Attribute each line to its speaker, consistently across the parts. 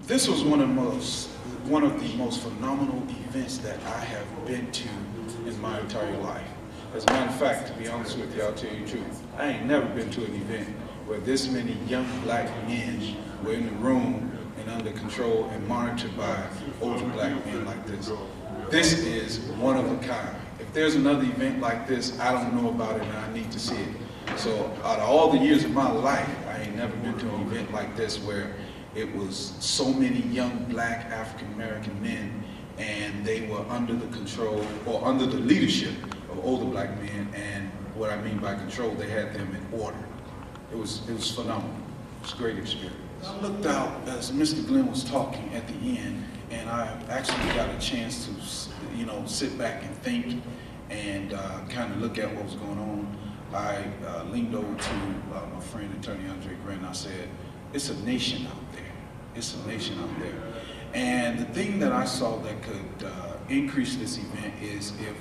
Speaker 1: This was one of the most phenomenal events that I have been to in my entire life. As a matter of fact, to be honest with you, I'll tell you the truth. I ain't never been to an event where this many young black men were in the room and under control and monitored by older black men like this. This is one of a kind. If there's another event like this, I don't know about it and I need to see it. So out of all the years of my life, I ain't never been to an event like this where it was so many young black African-American men and they were under the control or under the leadership of older black men, and what I mean by control, they had them in order. It was phenomenal. It was a great experience. I looked out as Mr. Glenn was talking at the end, and I actually got a chance to, sit back and think and kind of look at what was going on. I leaned over to my friend, Attorney Andre Grant, and I said, it's a nation out there. It's a nation out there. And the thing that I saw that could increase this event is if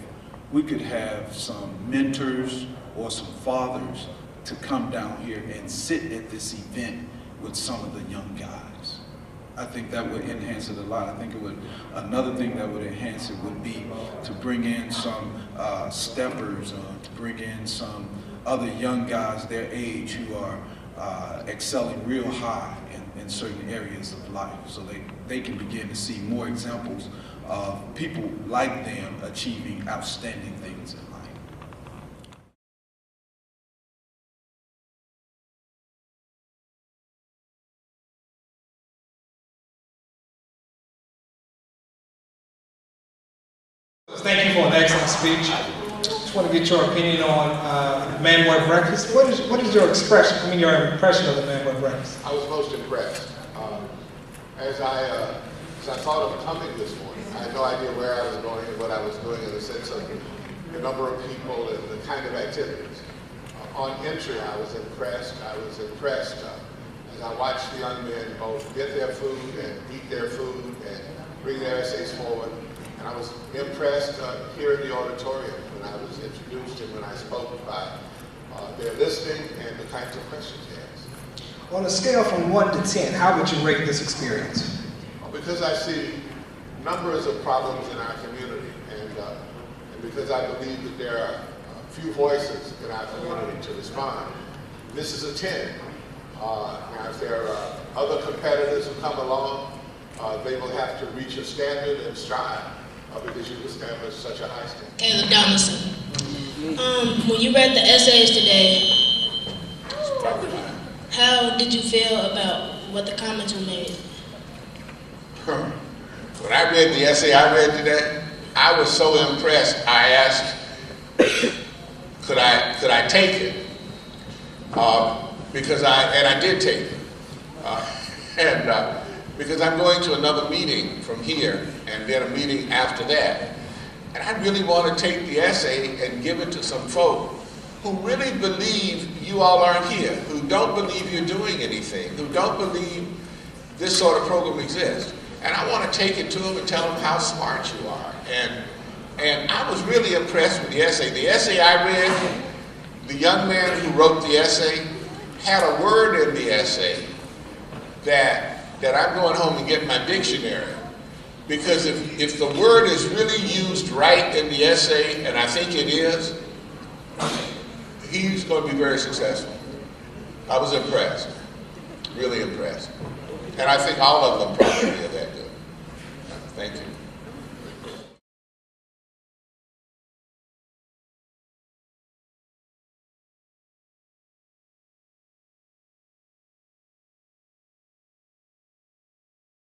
Speaker 1: we could have some mentors or some fathers to come down here and sit at this event with some of the young guys. I think that would enhance it a lot. I think another thing that would enhance it would be to bring in some steppers, to bring in some other young guys their age who are excelling real high in certain areas of life, so they can begin to see more examples of people like them achieving outstanding things in life.
Speaker 2: Thank you for an excellent speech. Just want to get your opinion on Man-Boy Breakfast. What is your expression? Your impression of the Man-Boy Breakfast?
Speaker 3: I was most impressed. As I thought of coming this morning, I had no idea where I was going and what I was doing in the sense of the number of people and the kind of activities. On entry, I was impressed. As I watched the young men both get their food and eat their food and bring their essays forward. And I was impressed here in the auditorium when I was introduced and when I spoke by their listening and the kinds of questions they asked.
Speaker 2: On a scale from 1 to 10, how would you rate this experience?
Speaker 3: Because I see numbers of problems in our community, and because I believe that there are few voices in our community to respond, this is a 10. Now, if there are other competitors who come along, they will have to reach a standard and strive because you've established such a high standard.
Speaker 4: Caleb Donaldson. When you read the essays today, how did you feel about what the comments were made?
Speaker 3: When I read the essay I read today, I was so impressed. I asked, could I take it? Because I did take it. Because I'm going to another meeting from here and then a meeting after that. And I really want to take the essay and give it to some folk who really believe you all aren't here, who don't believe you're doing anything, who don't believe this sort of program exists. And I want to take it to them and tell them how smart you are. And I was really impressed with the essay. The essay I read, the young man who wrote the essay had a word in the essay that I'm going home and get my dictionary. Because if the word is really used right in the essay, and I think it is, he's going to be very successful. I was impressed, really impressed. And I think all of them probably are that good. Thank you.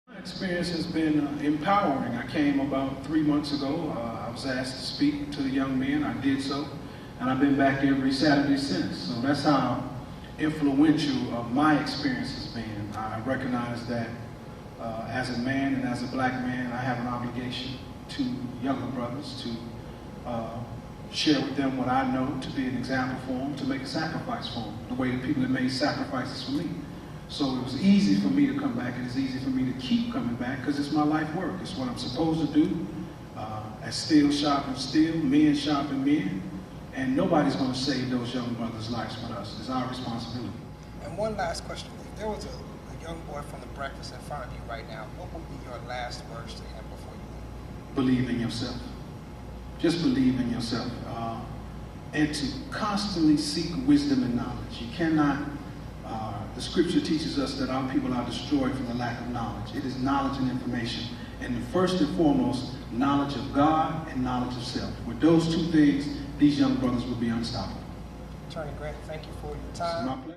Speaker 1: My experience has been empowering. I came about 3 months ago. I was asked to speak to the young men. I did so, and I've been back every Saturday since. So that's how influential my experience has been. I recognize that as a man and as a black man, I have an obligation to younger brothers to share with them what I know, to be an example for them, to make a sacrifice for them, the way the people have made sacrifices for me. So it was easy for me to come back, and it's easy for me to keep coming back because it's my life work. It's what I'm supposed to do. As steel sharpens steel, men sharpen men, and nobody's going to save those young brothers' lives but us. It's our responsibility.
Speaker 2: And one last question. If there was a young boy from the breakfast in front of you right now, what would be your last words to him before you leave?
Speaker 5: Believe in yourself. Just believe in yourself. And to constantly seek wisdom and knowledge. You cannot, the scripture teaches us that our people are destroyed from the lack of knowledge. It is knowledge and information. And first and foremost, knowledge of God and knowledge of self. With those two things, these young brothers will be unstoppable.
Speaker 2: Attorney Grant, thank you for your
Speaker 5: It's
Speaker 2: time.
Speaker 5: my pleasure.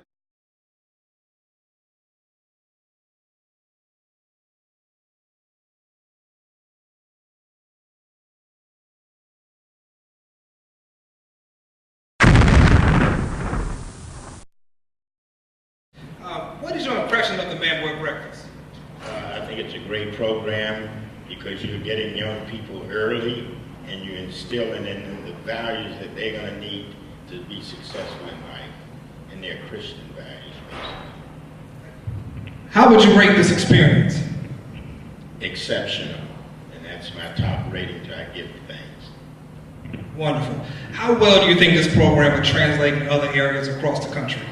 Speaker 2: What is your impression of the Man Boy Breakfast?
Speaker 6: I think it's a great program because you're getting young people early and you're instilling in them the values that they're going to need to be successful in life, and their Christian values, basically.
Speaker 2: How would you rate this experience?
Speaker 6: Exceptional, and that's my top rating I give things.
Speaker 2: Wonderful. How well do you think this program would translate in other areas across the country?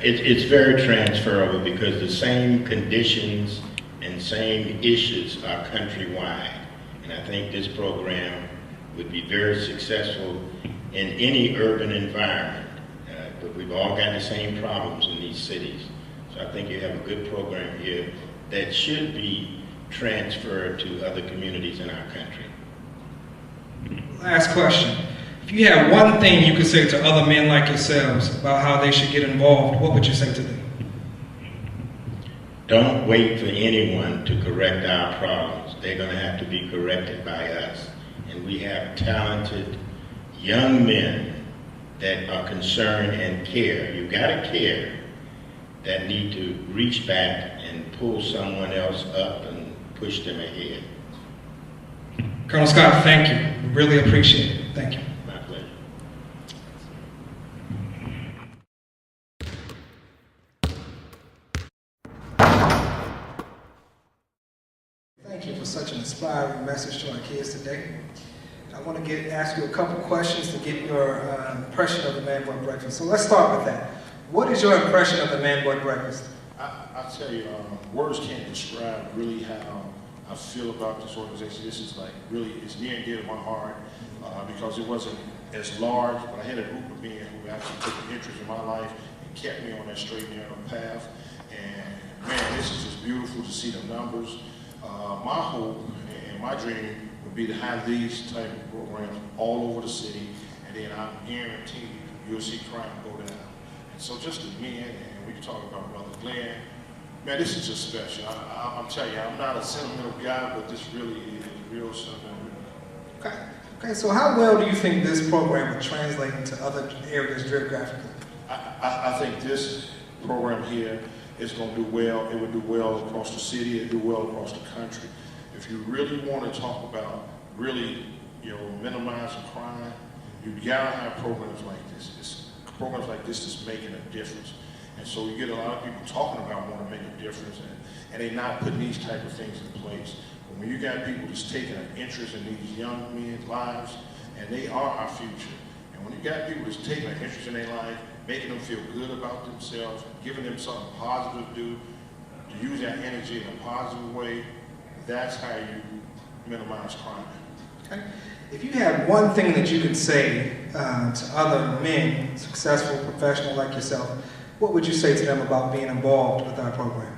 Speaker 6: It's very transferable because the same conditions and same issues are countrywide. And I think this program would be very successful in any urban environment. But we've all got the same problems in these cities. So I think you have a good program here that should be transferred to other communities in our country.
Speaker 2: Last question. If you had one thing you could say to other men like yourselves about how they should get involved, what would you say to them?
Speaker 6: Don't wait for anyone to correct our problems. They're going to have to be corrected by us. And we have talented young men that are concerned and care. You've got to care, that need to reach back and pull someone else up and push them ahead.
Speaker 2: Colonel Scott, thank you. We really appreciate it. Thank you.
Speaker 6: My pleasure.
Speaker 2: Thank you for such an inspiring message to our kids today. I want to ask you a couple questions to get your impression of the Man Boy Breakfast. So let's start with that. What is your impression of the Man Boy Breakfast?
Speaker 7: I'll tell you, words can't describe really how I feel about this organization. This is like really, it's near and dear to my heart because it wasn't as large, but I had a group of men who actually took an interest in my life and kept me on that straight and narrow path. And man, this is just beautiful to see the numbers. My hope and my dream would be to have these type of programs all over the city, and then I guarantee you'll see crime go down. And so just the men, and we can talk about Brother Glenn, man, this is just special. I'm telling you, I'm not a sentimental guy, but this really is real sentimental.
Speaker 2: Okay, so how well do you think this program would translate into other areas geographically?
Speaker 7: I think this program here is going to do well. It would do well across the city. It would do well across the country. If you really want to talk about really, minimizing crime, you gotta have programs like this. It's programs like this that's making a difference. And so you get a lot of people talking about want to make a difference, and they're not putting these type of things in place. But when you got people that's taking an interest in these young men's lives, and they are our future, and when you got people that's taking an interest in their life, making them feel good about themselves, giving them something positive to do, to use that energy in a positive way, that's how you minimize crime.
Speaker 2: Okay. If you had one thing that you could say to other men, successful, professional like yourself, what would you say to them about being involved with our program?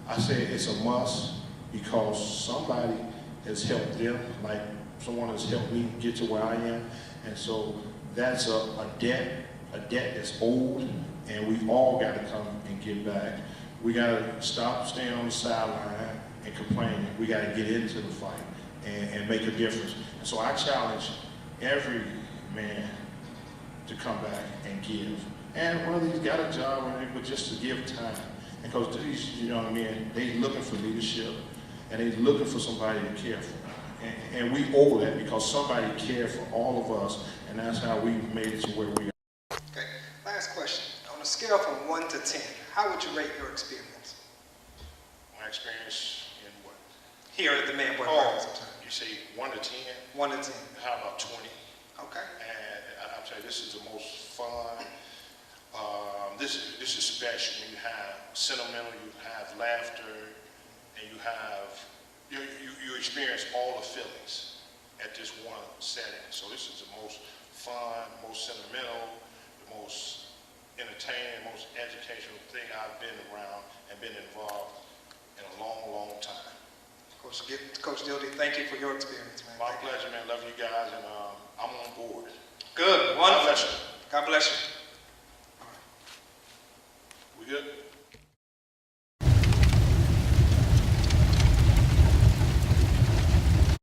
Speaker 7: I say it's a must because somebody has helped them, like someone has helped me get to where I am. And so that's a debt that's old, and we've all got to come and get back. We got to stop staying on the sideline and complaining. We got to get into the fight and make a difference. And so I challenge every man to come back and give. And whether he's got a job or anything, but just to give time. Because these young men, they looking for leadership, and they looking for somebody to care for. And we owe that because somebody cared for all of us, and that's how we've made it to where we are.
Speaker 2: Okay, last question. On a scale from 1 to 10, how would you rate your experience?
Speaker 7: My experience in what?
Speaker 2: Here at the Man Boy
Speaker 7: Oh,
Speaker 2: Breakfast.
Speaker 7: you say 1 to 10?
Speaker 2: 1 to 10.
Speaker 7: How about 20?
Speaker 2: Okay.
Speaker 7: And I'll tell you, this is the most fun, this is special. When you have sentimental, you have laughter, and you have, you experience all the feelings at this one setting. So this is the most fun, most sentimental, the most entertaining, most educational thing I've been around and been involved in a long, long time.
Speaker 2: Coach Dildy, thank you for your experience, man.
Speaker 7: My pleasure, man. Love you guys, and I'm on board.
Speaker 2: Good. Wonderful.
Speaker 7: God bless you.
Speaker 2: God bless you.